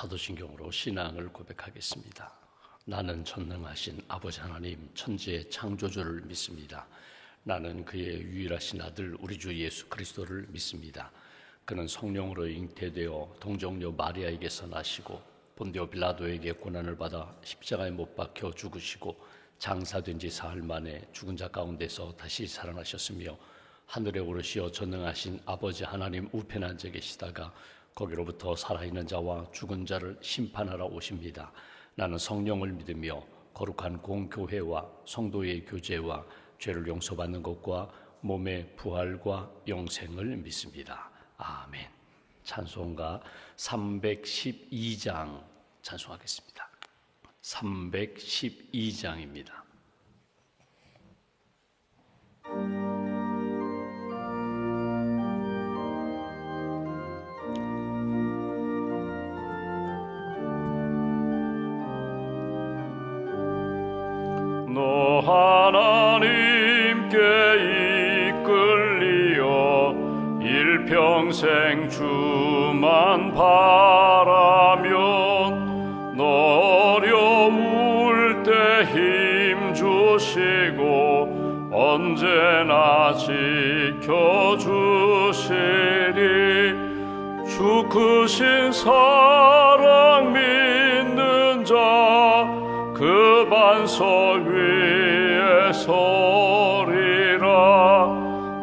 사도신경으로 신앙을 고백하겠습니다. 나는 전능하신 아버지 하나님 천지의 창조주를 믿습니다. 나는 그의 유일하신 아들 우리 주 예수 그리스도를 믿습니다. 그는 성령으로 잉태되어 동정녀 마리아에게서 나시고 본디오 빌라도에게 고난을 받아 십자가에 못 박혀 죽으시고 장사된 지 사흘 만에 죽은 자 가운데서 다시 살아나셨으며 하늘에 오르시어 전능하신 아버지 하나님 우편에 앉아 계시다가 거기로부터 살아있는 자와 죽은 자를 심판하러 오십니다. 나는 성령을 믿으며 거룩한 공교회와 성도의 교제와 죄를 용서받는 것과 몸의 부활과 영생을 믿습니다. 아멘. 찬송가 312장 찬송하겠습니다. 312장입니다. 너 하나님께 이끌리어 일평생 주만 바라면 너 어려울 때 힘 주시고 언제나 지켜주시리. 주 크신 사랑 믿는 자 그 반석 위에 서리라.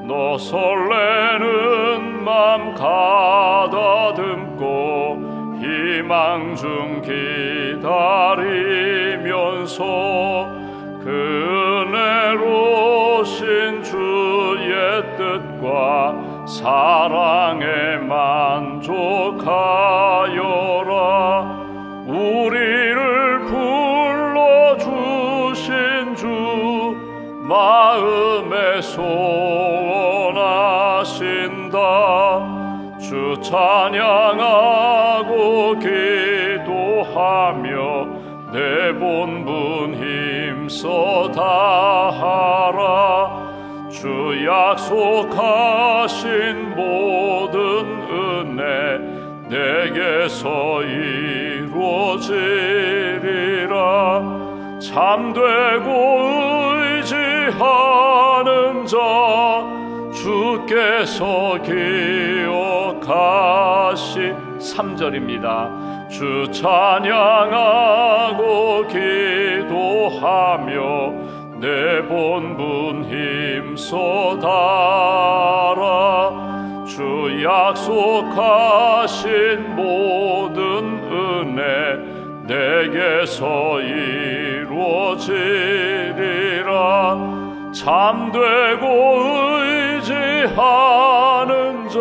너 설레는 맘 가다듬고 희망 중 기다리면서 그 은혜로신 주의 뜻과 사랑에 만족하여라. 우리를 불러주신 주 마음에 소원하신다. 주 찬양하고 기도하며 내 본분 힘써 다하라. 주 약속하신 모든 은혜 내게서 이루어지리라. 참되고 의지하는 자 주께서 기억하시. 3절입니다. 주 찬양하고 기도하며 내 본분 힘써 다하라. 주 약속하신 모든 은혜 내게서 이루어지리라. 참되고 의지하는 자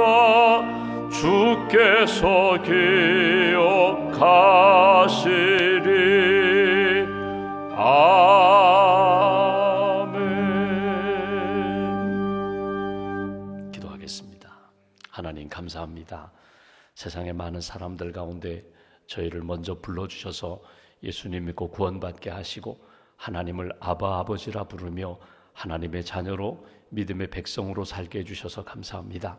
주께서 기억하시리. 아멘. 기도하겠습니다. 하나님 감사합니다. 세상의 많은 사람들 가운데 저희를 먼저 불러주셔서 예수님 믿고 구원받게 하시고 하나님을 아바 아버지라 부르며 하나님의 자녀로 믿음의 백성으로 살게 해주셔서 감사합니다.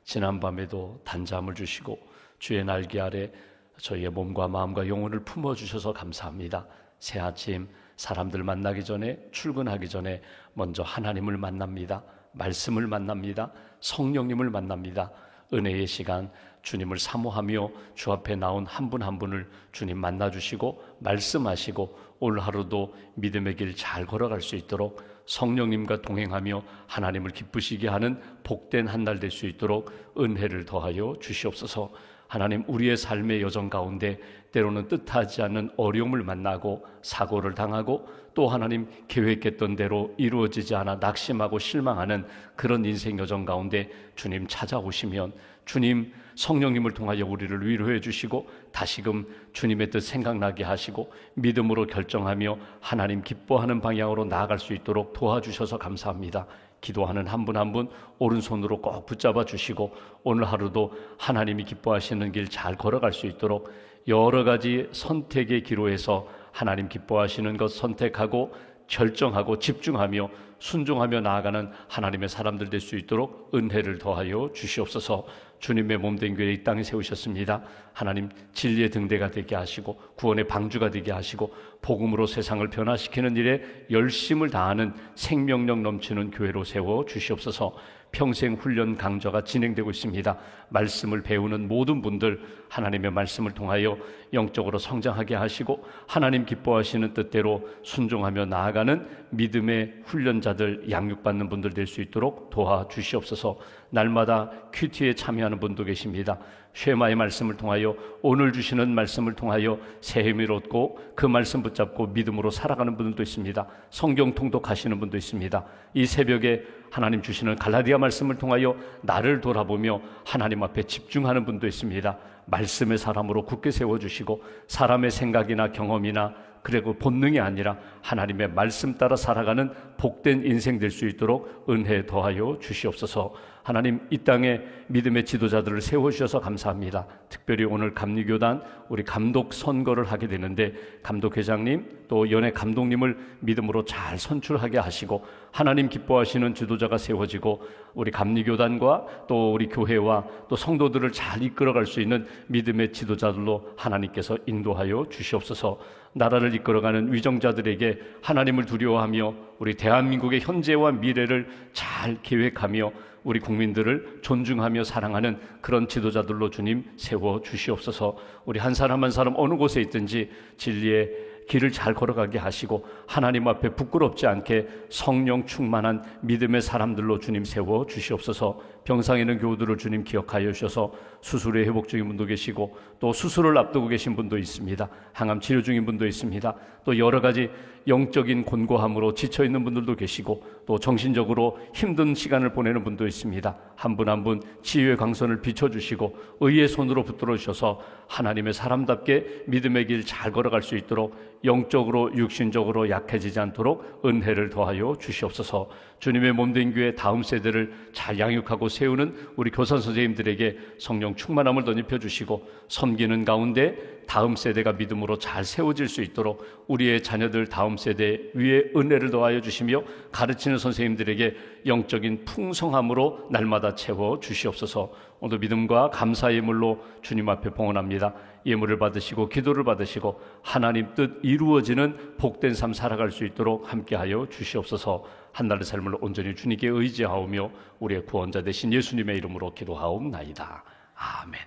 지난밤에도 단잠을 주시고 주의 날개 아래 저희의 몸과 마음과 영혼을 품어주셔서 감사합니다. 새 아침 사람들 만나기 전에, 출근하기 전에 먼저 하나님을 만납니다. 말씀을 만납니다. 성령님을 만납니다. 은혜의 시간 주님을 사모하며 주 앞에 나온 한 분 한 분을 주님 만나주시고 말씀하시고 오늘 하루도 믿음의 길 잘 걸어갈 수 있도록 성령님과 동행하며 하나님을 기쁘시게 하는 복된 한 날 될 수 있도록 은혜를 더하여 주시옵소서. 하나님, 우리의 삶의 여정 가운데 때로는 뜻하지 않는 어려움을 만나고 사고를 당하고 또 하나님 계획했던 대로 이루어지지 않아 낙심하고 실망하는 그런 인생 여정 가운데 주님 찾아오시면 주님 성령님을 통하여 우리를 위로해 주시고 다시금 주님의 뜻 생각나게 하시고 믿음으로 결정하며 하나님 기뻐하는 방향으로 나아갈 수 있도록 도와주셔서 감사합니다. 기도하는 한 분 한 분 오른손으로 꼭 붙잡아 주시고 오늘 하루도 하나님이 기뻐하시는 길 잘 걸어갈 수 있도록 여러 가지 선택의 기로에서 하나님 기뻐하시는 것 선택하고 결정하고 집중하며 순종하며 나아가는 하나님의 사람들 될 수 있도록 은혜를 더하여 주시옵소서. 주님의 몸된 교회 이 땅에 세우셨습니다. 하나님 진리의 등대가 되게 하시고 구원의 방주가 되게 하시고 복음으로 세상을 변화시키는 일에 열심을 다하는 생명력 넘치는 교회로 세워 주시옵소서. 평생 훈련 강좌가 진행되고 있습니다. 말씀을 배우는 모든 분들 하나님의 말씀을 통하여 영적으로 성장하게 하시고 하나님 기뻐하시는 뜻대로 순종하며 나아가는 믿음의 훈련자들, 양육받는 분들 될 수 있도록 도와주시옵소서. 날마다 큐티에 참여하는 분도 계십니다. 쉐마의 말씀을 통하여, 오늘 주시는 말씀을 통하여 새 힘을 얻고 그 말씀 붙잡고 믿음으로 살아가는 분들도 있습니다. 성경 통독하시는 분도 있습니다. 이 새벽에 하나님 주시는 갈라디아 말씀을 통하여 나를 돌아보며 하나님 앞에 집중하는 분도 있습니다. 말씀의 사람으로 굳게 세워주시고 사람의 생각이나 경험이나 그리고 본능이 아니라 하나님의 말씀 따라 살아가는 복된 인생 될 수 있도록 은혜 더하여 주시옵소서. 하나님, 이 땅에 믿음의 지도자들을 세워주셔서 감사합니다. 특별히 오늘 감리교단 우리 감독 선거를 하게 되는데 감독회장님 또 연예 감독님을 믿음으로 잘 선출하게 하시고 하나님 기뻐하시는 지도자가 세워지고 우리 감리교단과 또 우리 교회와 또 성도들을 잘 이끌어갈 수 있는 믿음의 지도자들로 하나님께서 인도하여 주시옵소서. 나라를 이끌어가는 위정자들에게 하나님을 두려워하며 우리 대한민국의 현재와 미래를 잘 계획하며 우리 국민들을 존중하며 사랑하는 그런 지도자들로 주님 세워 주시옵소서. 우리 한 사람 한 사람 어느 곳에 있든지 진리의 길을 잘 걸어가게 하시고 하나님 앞에 부끄럽지 않게 성령 충만한 믿음의 사람들로 주님 세워 주시옵소서. 병상에 있는 교우들을 주님 기억하여 주셔서 수술에 회복 중인 분도 계시고 또 수술을 앞두고 계신 분도 있습니다. 항암 치료 중인 분도 있습니다. 또 여러 가지 영적인 곤고함으로 지쳐있는 분들도 계시고 또 정신적으로 힘든 시간을 보내는 분도 있습니다. 한 분 한 분 치유의 광선을 비춰주시고 의의 손으로 붙들어 주셔서 하나님의 사람답게 믿음의 길 잘 걸어갈 수 있도록 영적으로 육신적으로 약해지지 않도록 은혜를 더하여 주시옵소서. 주님의 몸된 교회 다음 세대를 잘 양육하고 세우는 우리 교사 선생님들에게 성령 충만함을 덧입혀 주시고 섬기는 가운데 다음 세대가 믿음으로 잘 세워질 수 있도록 우리의 자녀들 다음 세대 위에 은혜를 더하여 주시며 가르치는 선생님들에게 영적인 풍성함으로 날마다 채워 주시옵소서. 오늘 믿음과 감사의 물로 주님 앞에 봉헌합니다. 예물을 받으시고 기도를 받으시고 하나님 뜻 이루어지는 복된 삶 살아갈 수 있도록 함께하여 주시옵소서. 한날의 삶을 온전히 주님께 의지하오며 우리의 구원자 되신 예수님의 이름으로 기도하옵나이다. 아멘.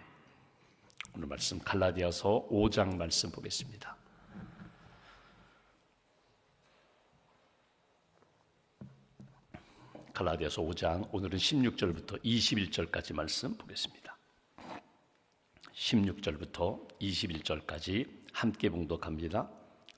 오늘 말씀 갈라디아서 5장 말씀 보겠습니다. 갈라디아서 5장 오늘은 16절부터 21절까지 말씀 보겠습니다. 16절부터 21절까지 함께 봉독합니다.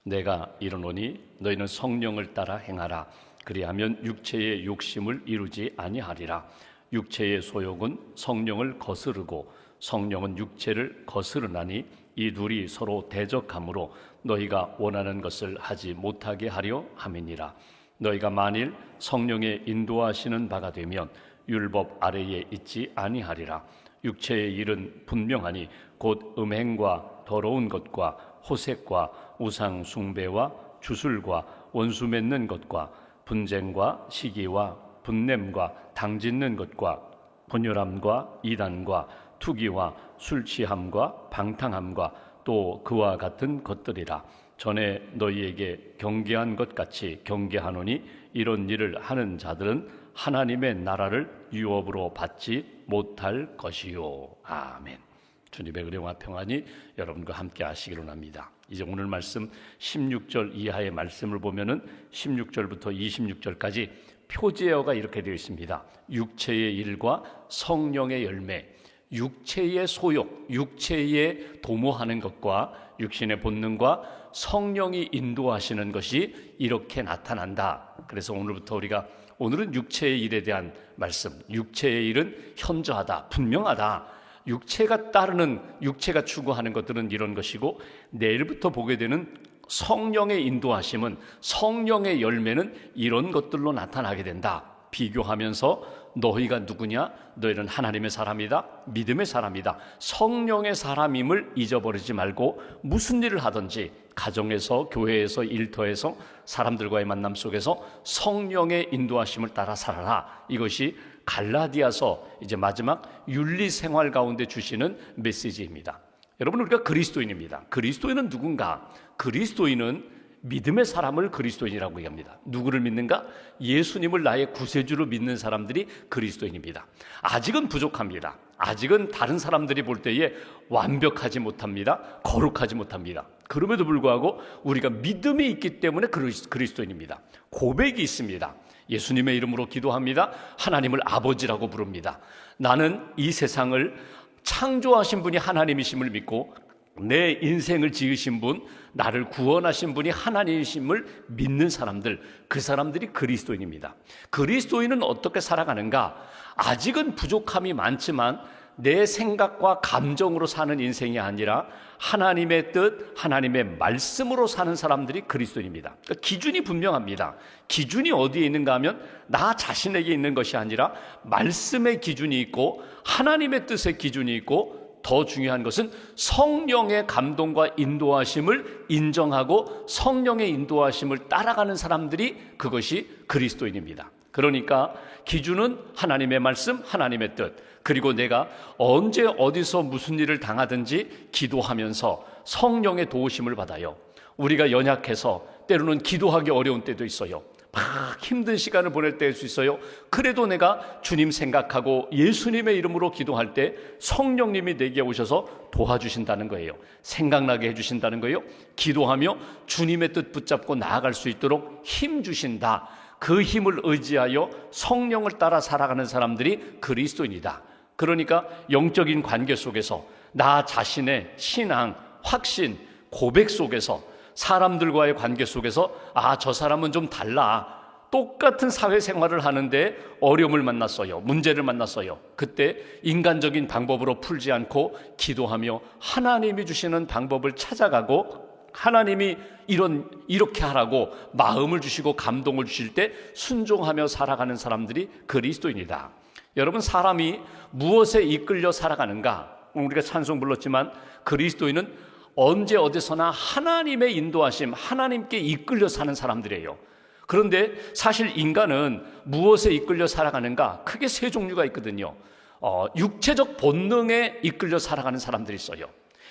내가 이르노니 너희는 성령을 따라 행하라. 그리하면 육체의 욕심을 이루지 아니하리라. 육체의 소욕은 성령을 거스르고 성령은 육체를 거스르나니 이 둘이 서로 대적하므로 너희가 원하는 것을 하지 못하게 하려 함이니라. 너희가 만일 성령의 인도하시는 바가 되면 율법 아래에 있지 아니하리라. 육체의 일은 분명하니 곧 음행과 더러운 것과 호색과 우상 숭배와 주술과 원수 맺는 것과 분쟁과 시기와 분냄과 당짓는 것과 분열함과 이단과 투기와 술 취함과 방탕함과 또 그와 같은 것들이라. 전에 너희에게 경계한 것 같이 경계하노니 이런 일을 하는 자들은 하나님의 나라를 유업으로 받지 못할 것이요. 아멘. 주님의 은혜와 평안이 여러분과 함께 하시기를 합니다. 이제 오늘 말씀 16절 이하의 말씀을 보면은 16절부터 26절까지 표제어가 이렇게 되어 있습니다. 육체의 일과 성령의 열매, 육체의 소욕, 육체의 도모하는 것과 육신의 본능과 성령이 인도하시는 것이 이렇게 나타난다. 그래서 오늘은 육체의 일에 대한 말씀. 육체의 일은 현저하다, 분명하다. 육체가 추구하는 것들은 이런 것이고, 내일부터 보게 되는 성령의 인도하심은, 성령의 열매는 이런 것들로 나타나게 된다. 비교하면서 너희가 누구냐? 너희는 하나님의 사람이다, 믿음의 사람이다, 성령의 사람임을 잊어버리지 말고 무슨 일을 하든지 가정에서, 교회에서, 일터에서, 사람들과의 만남 속에서 성령의 인도하심을 따라 살아라. 이것이 갈라디아서 이제 마지막 윤리 생활 가운데 주시는 메시지입니다. 여러분, 우리가 그리스도인입니다. 그리스도인은 누군가? 그리스도인은 믿음의 사람을 그리스도인이라고 얘기합니다. 누구를 믿는가? 예수님을 나의 구세주로 믿는 사람들이 그리스도인입니다. 아직은 부족합니다. 아직은 다른 사람들이 볼 때에 완벽하지 못합니다. 거룩하지 못합니다. 그럼에도 불구하고 우리가 믿음이 있기 때문에 그리스도인입니다. 고백이 있습니다. 예수님의 이름으로 기도합니다. 하나님을 아버지라고 부릅니다. 나는 이 세상을 창조하신 분이 하나님이심을 믿고 내 인생을 지으신 분, 나를 구원하신 분이 하나님이심을 믿는 사람들, 그 사람들이 그리스도인입니다. 그리스도인은 어떻게 살아가는가? 아직은 부족함이 많지만 내 생각과 감정으로 사는 인생이 아니라 하나님의 뜻, 하나님의 말씀으로 사는 사람들이 그리스도인입니다. 그러니까 기준이 분명합니다. 기준이 어디에 있는가 하면 나 자신에게 있는 것이 아니라 말씀의 기준이 있고 하나님의 뜻의 기준이 있고, 더 중요한 것은 성령의 감동과 인도하심을 인정하고 성령의 인도하심을 따라가는 사람들이 그것이 그리스도인입니다. 그러니까 기준은 하나님의 말씀, 하나님의 뜻, 그리고 내가 언제 어디서 무슨 일을 당하든지 기도하면서 성령의 도우심을 받아요. 우리가 연약해서 때로는 기도하기 어려운 때도 있어요. 막 힘든 시간을 보낼 때일 수 있어요. 그래도 내가 주님 생각하고 예수님의 이름으로 기도할 때 성령님이 내게 오셔서 도와주신다는 거예요. 생각나게 해주신다는 거예요. 기도하며 주님의 뜻 붙잡고 나아갈 수 있도록 힘 주신다. 그 힘을 의지하여 성령을 따라 살아가는 사람들이 그리스도인이다. 그러니까 영적인 관계 속에서 나 자신의 신앙, 확신, 고백 속에서 사람들과의 관계 속에서 저 사람은 좀 달라. 똑같은 사회생활을 하는데 어려움을 만났어요. 문제를 만났어요. 그때 인간적인 방법으로 풀지 않고 기도하며 하나님이 주시는 방법을 찾아가고 하나님이 이렇게 하라고 마음을 주시고 감동을 주실 때 순종하며 살아가는 사람들이 그리스도인이다. 여러분, 사람이 무엇에 이끌려 살아가는가? 우리가 찬송 불렀지만 그리스도인은 언제 어디서나 하나님의 인도하심, 하나님께 이끌려 사는 사람들이에요. 그런데 사실 인간은 무엇에 이끌려 살아가는가? 크게 세 종류가 있거든요. 육체적 본능에 이끌려 살아가는 사람들이 있어요.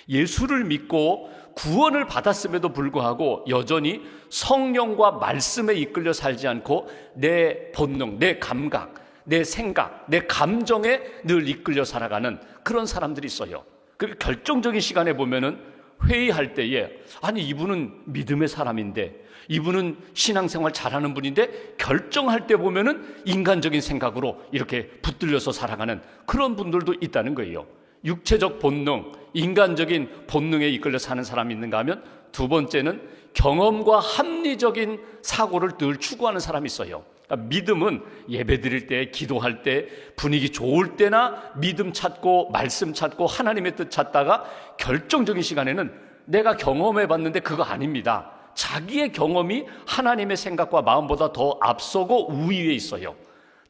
예수를 믿고 구원을 받았음에도 불구하고 여전히 성령과 말씀에 이끌려 살지 않고 내 본능, 내 감각, 내 생각, 내 감정에 늘 이끌려 살아가는 그런 사람들이 있어요. 그 결정적인 시간에 보면은 회의할 때에 이분은 믿음의 사람인데, 이분은 신앙생활 잘하는 분인데, 결정할 때 보면은 인간적인 생각으로 이렇게 붙들려서 살아가는 그런 분들도 있다는 거예요. 육체적 본능, 인간적인 본능에 이끌려 사는 사람이 있는가 하면, 두 번째는 경험과 합리적인 사고를 늘 추구하는 사람이 있어요. 그러니까 믿음은 예배 드릴 때, 기도할 때, 분위기 좋을 때나 믿음 찾고 말씀 찾고 하나님의 뜻 찾다가 결정적인 시간에는 내가 경험해 봤는데 그거 아닙니다. 자기의 경험이 하나님의 생각과 마음보다 더 앞서고 우위에 있어요.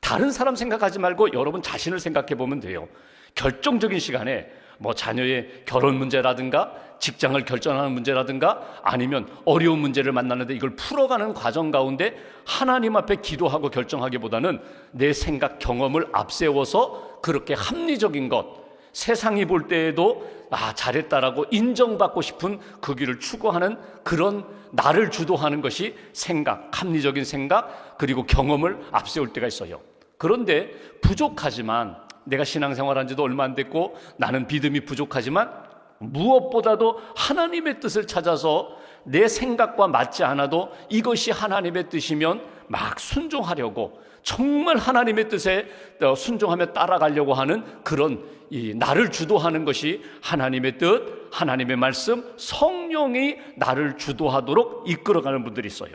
다른 사람 생각하지 말고 여러분 자신을 생각해 보면 돼요. 결정적인 시간에 자녀의 결혼 문제라든가 직장을 결정하는 문제라든가 아니면 어려운 문제를 만나는데 이걸 풀어가는 과정 가운데 하나님 앞에 기도하고 결정하기보다는 내 생각, 경험을 앞세워서 그렇게 합리적인 것, 세상이 볼 때에도 잘했다라고 인정받고 싶은 그 길을 추구하는 그런 나를 주도하는 것이 생각, 합리적인 생각, 그리고 경험을 앞세울 때가 있어요. 그런데 부족하지만, 내가 신앙생활한 지도 얼마 안 됐고 나는 믿음이 부족하지만 무엇보다도 하나님의 뜻을 찾아서 내 생각과 맞지 않아도 이것이 하나님의 뜻이면 막 순종하려고, 정말 하나님의 뜻에 순종하며 따라가려고 하는 그런 나를 주도하는 것이 하나님의 뜻, 하나님의 말씀, 성령이 나를 주도하도록 이끌어가는 분들이 있어요.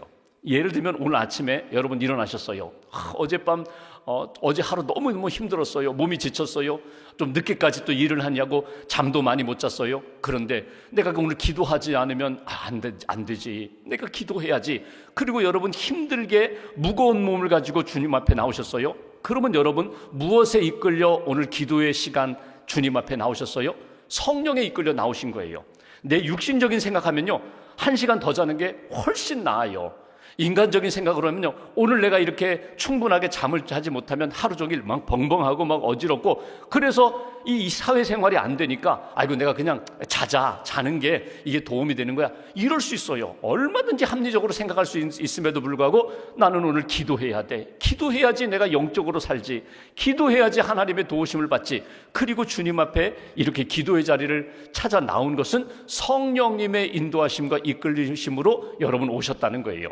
예를 들면 오늘 아침에 여러분 일어나셨어요. 어젯밤 어제 하루 너무 힘들었어요. 몸이 지쳤어요. 좀 늦게까지 또 일을 하냐고 잠도 많이 못 잤어요. 그런데 내가 오늘 기도하지 않으면 안 되지. 내가 기도해야지. 그리고 여러분 힘들게 무거운 몸을 가지고 주님 앞에 나오셨어요. 그러면 여러분 무엇에 이끌려 오늘 기도의 시간 주님 앞에 나오셨어요? 성령에 이끌려 나오신 거예요. 내 육신적인 생각하면요, 1시간 더 자는 게 훨씬 나아요. 인간적인 생각으로 하면요, 오늘 내가 이렇게 충분하게 잠을 자지 못하면 하루 종일 막 벙벙하고 막 어지럽고, 그래서 이 사회생활이 안 되니까 아이고 내가 그냥 자는 게 이게 도움이 되는 거야, 이럴 수 있어요. 얼마든지 합리적으로 생각할 수 있음에도 불구하고 나는 오늘 기도해야 돼, 기도해야지 내가 영적으로 살지, 기도해야지 하나님의 도우심을 받지. 그리고 주님 앞에 이렇게 기도의 자리를 찾아 나온 것은 성령님의 인도하심과 이끌리심으로 여러분 오셨다는 거예요.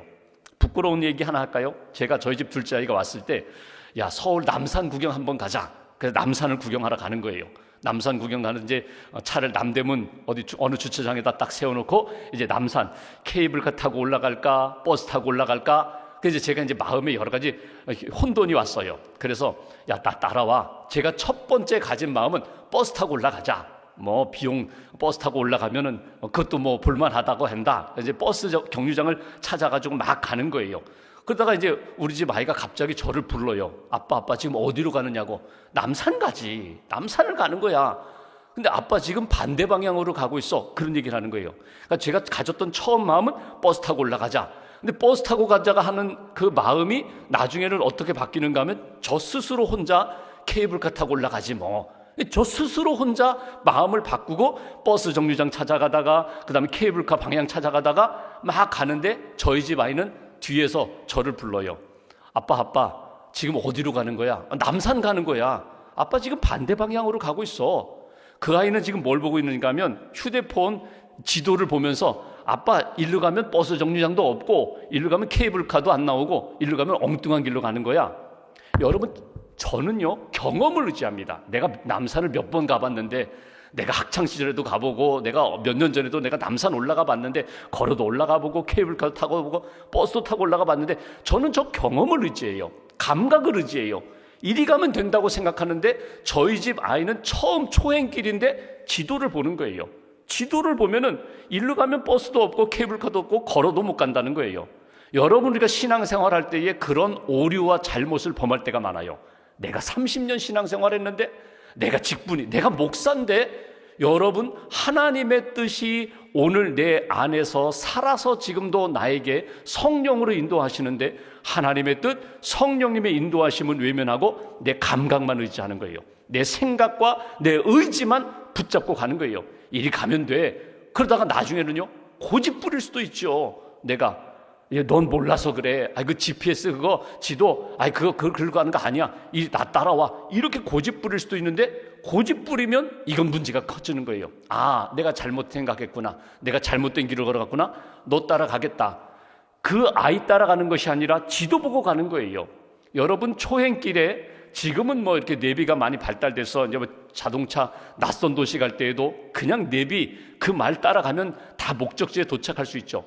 부끄러운 얘기 하나 할까요? 제가 저희 집 둘째 아이가 왔을 때, 야, 서울 남산 구경 한번 가자. 그래서 남산을 구경하러 가는 거예요. 남산 구경 가는 이제 차를 남대문 어느 주차장에다 딱 세워놓고 이제 남산 케이블카 타고 올라갈까, 버스 타고 올라갈까. 그래서 제가 이제 마음에 여러 가지 혼돈이 왔어요. 그래서 야, 나 따라와. 제가 첫 번째 가진 마음은 버스 타고 올라가자. 뭐 비용 버스 타고 올라가면은 그것도 뭐 볼만하다고 한다. 이제 버스 경유장을 찾아가지고 막 가는 거예요. 그러다가 이제 우리 집 아이가 갑자기 저를 불러요. 아빠 지금 어디로 가느냐고. 남산 가지. 남산을 가는 거야. 근데 아빠 지금 반대 방향으로 가고 있어. 그런 얘기를 하는 거예요. 그러니까 제가 가졌던 처음 마음은 버스 타고 올라가자. 근데 버스 타고 가자가 하는 그 마음이 나중에는 어떻게 바뀌는가 하면 저 스스로 혼자 케이블카 타고 올라가지 뭐. 저 스스로 혼자 마음을 바꾸고 버스 정류장 찾아가다가 그 다음에 케이블카 방향 찾아가다가 막 가는데 저희 집 아이는 뒤에서 저를 불러요. 아빠 지금 어디로 가는 거야? 남산 가는 거야. 아빠 지금 반대 방향으로 가고 있어. 그 아이는 지금 뭘 보고 있는가 하면 휴대폰 지도를 보면서 아빠 일로 가면 버스 정류장도 없고 일로 가면 케이블카도 안 나오고 일로 가면 엉뚱한 길로 가는 거야. 여러분, 저는요 경험을 의지합니다. 내가 남산을 몇 번 가봤는데, 내가 학창시절에도 가보고 내가 몇 년 전에도 내가 남산 올라가 봤는데, 걸어도 올라가 보고 케이블카도 타고 보고 버스도 타고 올라가 봤는데, 저는 저 경험을 의지해요. 감각을 의지해요. 이리 가면 된다고 생각하는데 저희 집 아이는 처음 초행길인데 지도를 보는 거예요. 지도를 보면은 일로 가면 버스도 없고 케이블카도 없고 걸어도 못 간다는 거예요. 여러분, 우리가 신앙생활 할 때에 그런 오류와 잘못을 범할 때가 많아요. 내가 30년 신앙생활 했는데, 내가 직분이, 내가 목사인데, 여러분, 하나님의 뜻이 오늘 내 안에서 살아서 지금도 나에게 성령으로 인도하시는데, 하나님의 뜻, 성령님의 인도하심은 외면하고 내 감각만 의지하는 거예요. 내 생각과 내 의지만 붙잡고 가는 거예요. 이리 가면 돼. 그러다가 나중에는요 고집 부릴 수도 있죠. 내가 넌 몰라서 그래. 그 GPS 그거 지도, 그거 긁고 하는 거 아니야. 나 따라와. 이렇게 고집 부릴 수도 있는데, 고집 부리면 이건 문제가 커지는 거예요. 내가 잘못 생각했구나. 내가 잘못된 길을 걸어갔구나. 너 따라가겠다. 그 아이 따라가는 것이 아니라 지도 보고 가는 거예요. 여러분, 초행길에 지금은 뭐 이렇게 내비가 많이 발달돼서 이제 뭐 자동차 낯선 도시 갈 때에도 그냥 내비 그 말 따라가면 다 목적지에 도착할 수 있죠.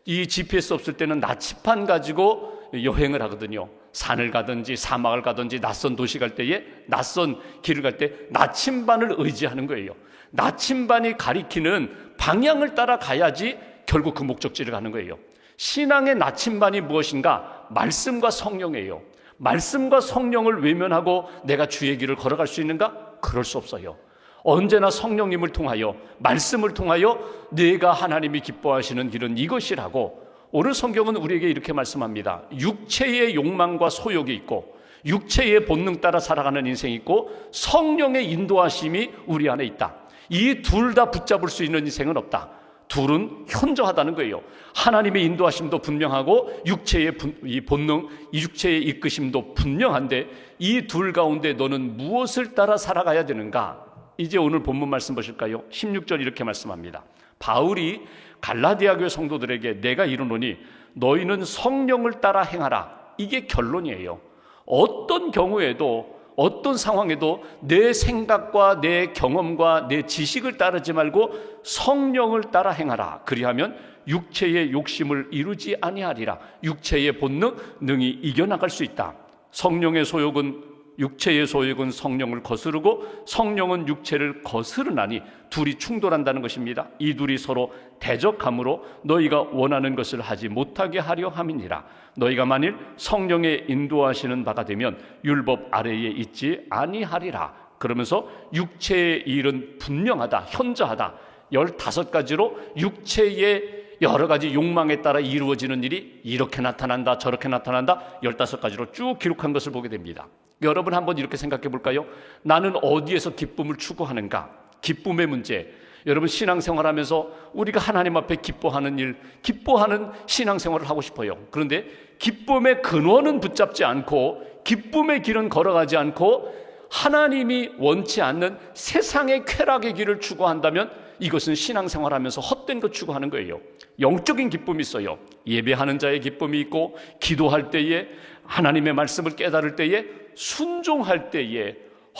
이 GPS 없을 때는 나침반 가지고 여행을 하거든요. 산을 가든지 사막을 가든지 낯선 도시 갈 때에, 낯선 길을 갈 때 나침반을 의지하는 거예요. 나침반이 가리키는 방향을 따라 가야지 결국 그 목적지를 가는 거예요. 신앙의 나침반이 무엇인가? 말씀과 성령이에요. 말씀과 성령을 외면하고 내가 주의 길을 걸어갈 수 있는가? 그럴 수 없어요. 언제나 성령님을 통하여, 말씀을 통하여 내가 하나님이 기뻐하시는 길은 이것이라고. 오늘 성경은 우리에게 이렇게 말씀합니다. 육체의 욕망과 소욕이 있고, 육체의 본능 따라 살아가는 인생이 있고, 성령의 인도하심이 우리 안에 있다. 이 둘 다 붙잡을 수 있는 인생은 없다. 둘은 현저하다는 거예요. 하나님의 인도하심도 분명하고 육체의 이 본능, 이 육체의 이끄심도 분명한데, 이 둘 가운데 너는 무엇을 따라 살아가야 되는가? 이제 오늘 본문 말씀 보실까요? 16절 이렇게 말씀합니다. 바울이 갈라디아 교회 성도들에게 내가 이르노니 너희는 성령을 따라 행하라. 이게 결론이에요. 어떤 경우에도, 어떤 상황에도 내 생각과 내 경험과 내 지식을 따르지 말고 성령을 따라 행하라. 그리하면 육체의 욕심을 이루지 아니하리라. 육체의 본능 능히 이겨나갈 수 있다. 성령의 소욕은 육체의 소욕은 성령을 거스르고 성령은 육체를 거스르나니 둘이 충돌한다는 것입니다. 이 둘이 서로 대적함으로 너희가 원하는 것을 하지 못하게 하려 함이니라. 너희가 만일 성령의 인도하시는 바가 되면 율법 아래에 있지 아니하리라. 그러면서 육체의 일은 분명하다, 현저하다. 15가지로 육체의 여러 가지 욕망에 따라 이루어지는 일이 이렇게 나타난다, 저렇게 나타난다, 15가지로 쭉 기록한 것을 보게 됩니다. 여러분 한번 이렇게 생각해 볼까요? 나는 어디에서 기쁨을 추구하는가? 기쁨의 문제. 여러분 신앙생활하면서 우리가 하나님 앞에 기뻐하는 일, 기뻐하는 신앙생활을 하고 싶어요. 그런데 기쁨의 근원은 붙잡지 않고 기쁨의 길은 걸어가지 않고 하나님이 원치 않는 세상의 쾌락의 길을 추구한다면 이것은 신앙생활하면서 헛된 것 추구하는 거예요. 영적인 기쁨이 있어요. 예배하는 자의 기쁨이 있고, 기도할 때에, 하나님의 말씀을 깨달을 때에, 순종할 때에,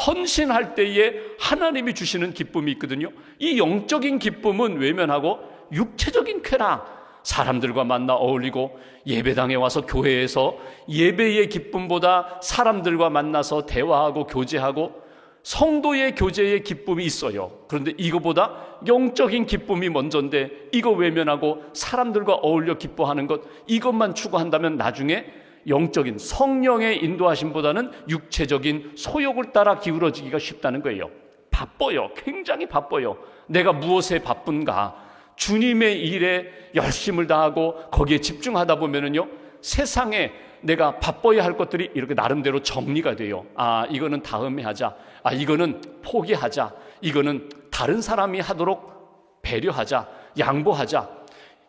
헌신할 때에 하나님이 주시는 기쁨이 있거든요. 이 영적인 기쁨은 외면하고 육체적인 쾌락, 사람들과 만나 어울리고 예배당에 와서 교회에서 예배의 기쁨보다 사람들과 만나서 대화하고 교제하고 성도의 교제의 기쁨이 있어요. 그런데 이거보다 영적인 기쁨이 먼저인데 이거 외면하고 사람들과 어울려 기뻐하는 것, 이것만 추구한다면 나중에 영적인 성령의 인도하심보다는 육체적인 소욕을 따라 기울어지기가 쉽다는 거예요. 바빠요. 굉장히 바빠요. 내가 무엇에 바쁜가? 주님의 일에 열심을 다하고 거기에 집중하다 보면은요, 세상에 내가 바빠야 할 것들이 이렇게 나름대로 정리가 돼요. 아, 이거는 다음에 하자. 아, 이거는 포기하자. 이거는 다른 사람이 하도록 배려하자. 양보하자.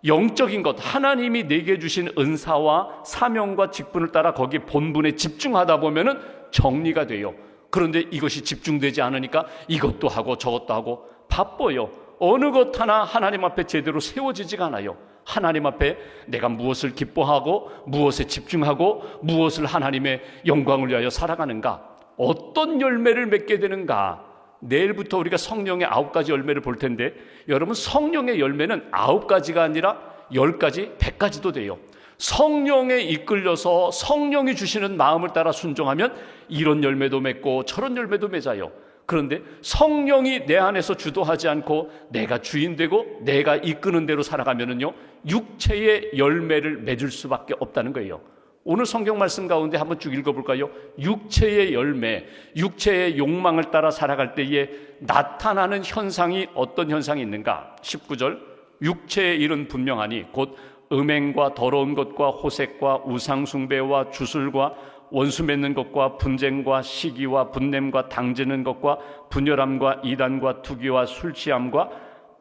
영적인 것, 하나님이 내게 주신 은사와 사명과 직분을 따라 거기에 본분에 집중하다 보면은 정리가 돼요. 그런데 이것이 집중되지 않으니까 이것도 하고 저것도 하고 바빠요. 어느 것 하나 하나님 앞에 제대로 세워지지가 않아요. 하나님 앞에 내가 무엇을 기뻐하고 무엇에 집중하고 무엇을 하나님의 영광을 위하여 살아가는가, 어떤 열매를 맺게 되는가. 내일부터 우리가 성령의 9가지 열매를 볼 텐데, 여러분 성령의 열매는 9가지가 아니라 10가지, 100가지도 돼요. 성령에 이끌려서 성령이 주시는 마음을 따라 순종하면 이런 열매도 맺고 저런 열매도 맺어요. 그런데 성령이 내 안에서 주도하지 않고 내가 주인 되고 내가 이끄는 대로 살아가면은요, 육체의 열매를 맺을 수밖에 없다는 거예요. 오늘 성경 말씀 가운데 한번 쭉 읽어볼까요? 육체의 열매, 육체의 욕망을 따라 살아갈 때에 나타나는 현상이 어떤 현상이 있는가? 19절, 육체의 일은 분명하니 곧 음행과 더러운 것과 호색과 우상숭배와 주술과 원수 맺는 것과 분쟁과 시기와 분냄과 당지는 것과 분열함과 이단과 투기와 술취함과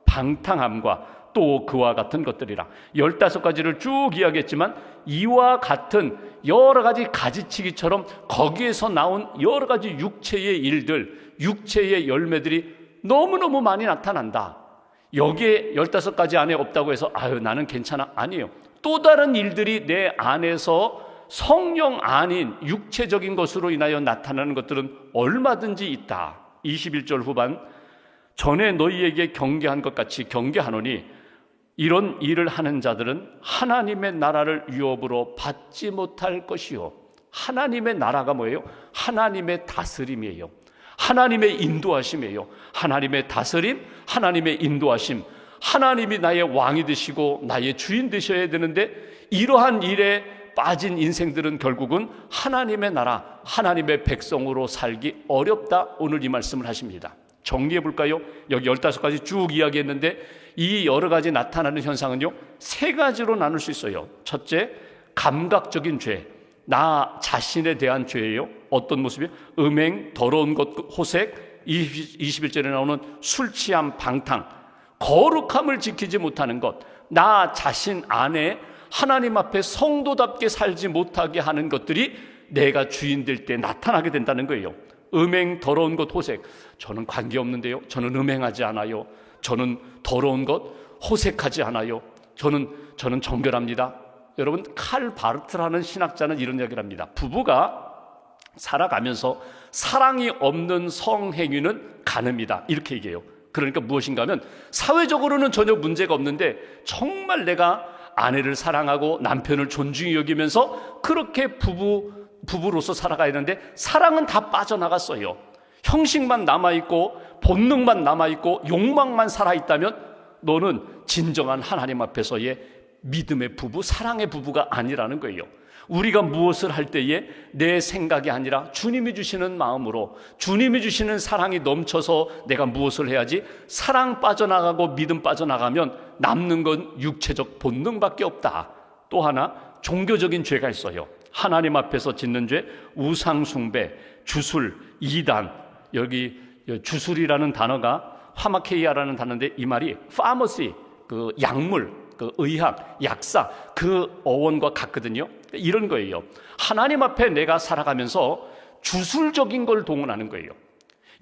방탕함과 또 그와 같은 것들이라. 15가지를 쭉 이야기했지만 이와 같은 여러 가지 가지치기처럼 거기에서 나온 여러 가지 육체의 일들, 육체의 열매들이 너무너무 많이 나타난다. 여기에 15가지 안에 없다고 해서 아유 나는 괜찮아. 아니에요. 또 다른 일들이 내 안에서 성령 아닌 육체적인 것으로 인하여 나타나는 것들은 얼마든지 있다. 21절 후반, 전에 너희에게 경계한 것 같이 경계하노니 이런 일을 하는 자들은 하나님의 나라를 유업으로 받지 못할 것이요. 하나님의 나라가 뭐예요? 하나님의 다스림이에요. 하나님의 인도하심이에요. 하나님의 다스림, 하나님의 인도하심. 하나님이 나의 왕이 되시고 나의 주인 되셔야 되는데 이러한 일에 빠진 인생들은 결국은 하나님의 나라, 하나님의 백성으로 살기 어렵다. 오늘 이 말씀을 하십니다. 정리해 볼까요? 여기 15가지 쭉 이야기했는데 이 여러 가지 나타나는 현상은요, 3가지로 나눌 수 있어요. 첫째, 감각적인 죄. 나 자신에 대한 죄예요. 어떤 모습이요? 음행, 더러운 것, 호색, 21절에 나오는 술 취함, 방탕. 거룩함을 지키지 못하는 것. 나 자신 안에 하나님 앞에 성도답게 살지 못하게 하는 것들이 내가 주인 될 때 나타나게 된다는 거예요. 음행, 더러운 것, 호색. 저는 관계없는데요. 저는 음행하지 않아요. 저는 더러운 것, 호색하지 않아요. 저는 정결합니다. 여러분, 칼 바르트라는 신학자는 이런 이야기를 합니다. 부부가 살아가면서 사랑이 없는 성행위는 간음이다. 이렇게 얘기해요. 그러니까 무엇인가 하면 사회적으로는 전혀 문제가 없는데 정말 내가 아내를 사랑하고 남편을 존중히 여기면서 그렇게 부부 부부로서 살아가야 되는데 사랑은 다 빠져나갔어요. 형식만 남아있고 본능만 남아있고 욕망만 살아있다면 너는 진정한 하나님 앞에서의 믿음의 부부, 사랑의 부부가 아니라는 거예요. 우리가 무엇을 할 때에 내 생각이 아니라 주님이 주시는 마음으로, 주님이 주시는 사랑이 넘쳐서 내가 무엇을 해야지, 사랑 빠져나가고 믿음 빠져나가면 남는 건 육체적 본능밖에 없다. 또 하나 종교적인 죄가 있어요. 하나님 앞에서 짓는 죄, 우상숭배, 주술, 이단. 여기 주술이라는 단어가 화마케이아라는 단어인데 이 말이 파머시, 그 약물, 그 의학, 약사, 그 어원과 같거든요. 이런 거예요. 하나님 앞에 내가 살아가면서 주술적인 걸 동원하는 거예요.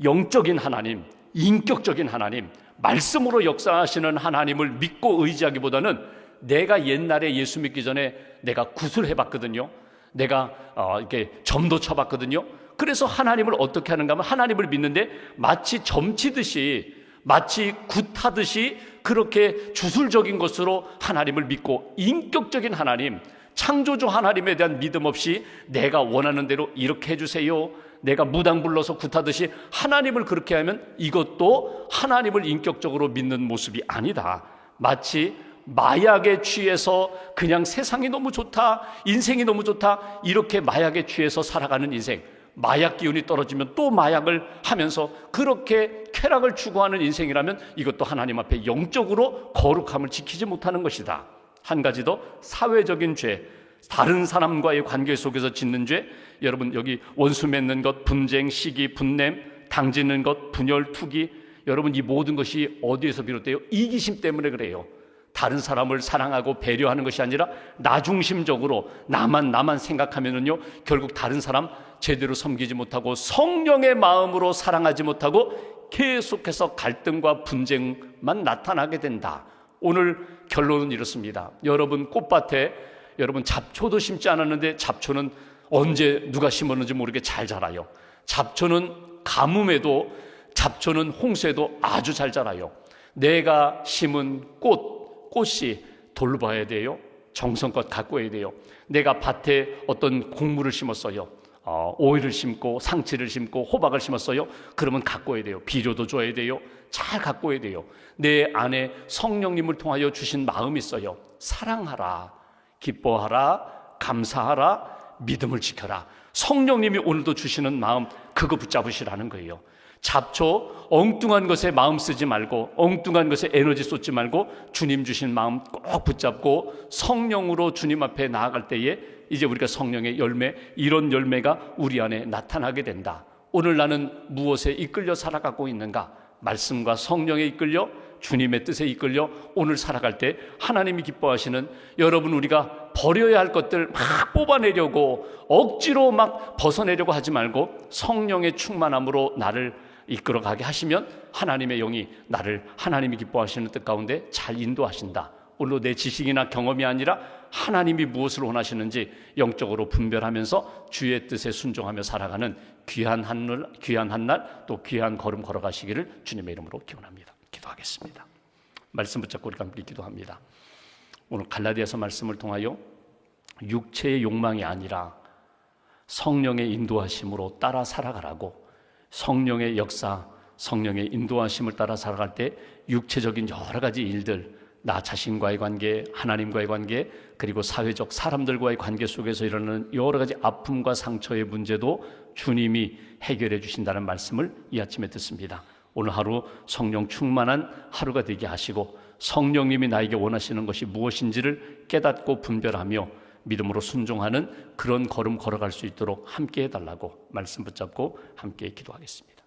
영적인 하나님, 인격적인 하나님, 말씀으로 역사하시는 하나님을 믿고 의지하기보다는 내가 옛날에 예수 믿기 전에 내가 구슬해봤거든요. 내가 이렇게 점도 쳐봤거든요. 그래서 하나님을 어떻게 하는가 하면 하나님을 믿는데 마치 점치듯이, 마치 굿하듯이 그렇게 주술적인 것으로 하나님을 믿고, 인격적인 하나님, 창조주 하나님에 대한 믿음 없이 내가 원하는 대로 이렇게 해주세요, 내가 무당 불러서 굿하듯이 하나님을 그렇게 하면 이것도 하나님을 인격적으로 믿는 모습이 아니다. 마치 마약에 취해서 그냥 세상이 너무 좋다, 인생이 너무 좋다, 이렇게 마약에 취해서 살아가는 인생, 마약 기운이 떨어지면 또 마약을 하면서 그렇게 쾌락을 추구하는 인생이라면 이것도 하나님 앞에 영적으로 거룩함을 지키지 못하는 것이다. 한 가지 더, 사회적인 죄, 다른 사람과의 관계 속에서 짓는 죄. 여러분, 여기 원수 맺는 것, 분쟁, 시기, 분냄, 당짓는 것, 분열, 투기. 여러분, 이 모든 것이 어디에서 비롯돼요? 이기심 때문에 그래요. 다른 사람을 사랑하고 배려하는 것이 아니라 나 중심적으로 나만 생각하면은요, 결국 다른 사람 제대로 섬기지 못하고 성령의 마음으로 사랑하지 못하고 계속해서 갈등과 분쟁만 나타나게 된다. 오늘 결론은 이렇습니다. 여러분, 꽃밭에 여러분 잡초도 심지 않았는데 잡초는 언제 누가 심었는지 모르게 잘 자라요. 잡초는 가뭄에도, 잡초는 홍수에도 아주 잘 자라요. 내가 심은 꽃이 돌봐야 돼요. 정성껏 가꿔야 돼요. 내가 밭에 어떤 곡물을 심었어요. 오이를 심고 상치를 심고 호박을 심었어요. 그러면 가꿔야 돼요. 비료도 줘야 돼요. 잘 가꿔야 돼요. 내 안에 성령님을 통하여 주신 마음이 있어요. 사랑하라, 기뻐하라, 감사하라, 믿음을 지켜라. 성령님이 오늘도 주시는 마음, 그거 붙잡으시라는 거예요. 잡초, 엉뚱한 것에 마음 쓰지 말고, 엉뚱한 것에 에너지 쏟지 말고 주님 주신 마음 꼭 붙잡고 성령으로 주님 앞에 나아갈 때에 이제 우리가 성령의 열매, 이런 열매가 우리 안에 나타나게 된다. 오늘 나는 무엇에 이끌려 살아가고 있는가? 말씀과 성령에 이끌려, 주님의 뜻에 이끌려 오늘 살아갈 때 하나님이 기뻐하시는, 여러분, 우리가 버려야 할 것들 막 뽑아내려고 억지로 막 벗어내려고 하지 말고 성령의 충만함으로 나를 이끌어가게 하시면 하나님의 영이 나를 하나님이 기뻐하시는 뜻 가운데 잘 인도하신다. 오늘도 내 지식이나 경험이 아니라 하나님이 무엇을 원하시는지 영적으로 분별하면서 주의 뜻에 순종하며 살아가는 귀한 한날 또 귀한 걸음 걸어가시기를 주님의 이름으로 기원합니다. 기도하겠습니다. 말씀 붙잡고 우리가 함께 기도합니다. 오늘 갈라디아서 말씀을 통하여 육체의 욕망이 아니라 성령의 인도하심으로 따라 살아가라고, 성령의 역사, 성령의 인도하심을 따라 살아갈 때 육체적인 여러 가지 일들, 나 자신과의 관계, 하나님과의 관계, 그리고 사회적 사람들과의 관계 속에서 일어나는 여러 가지 아픔과 상처의 문제도 주님이 해결해 주신다는 말씀을 이 아침에 듣습니다. 오늘 하루 성령 충만한 하루가 되게 하시고 성령님이 나에게 원하시는 것이 무엇인지를 깨닫고 분별하며 믿음으로 순종하는 그런 걸음 걸어갈 수 있도록 함께 해달라고 말씀 붙잡고 함께 기도하겠습니다.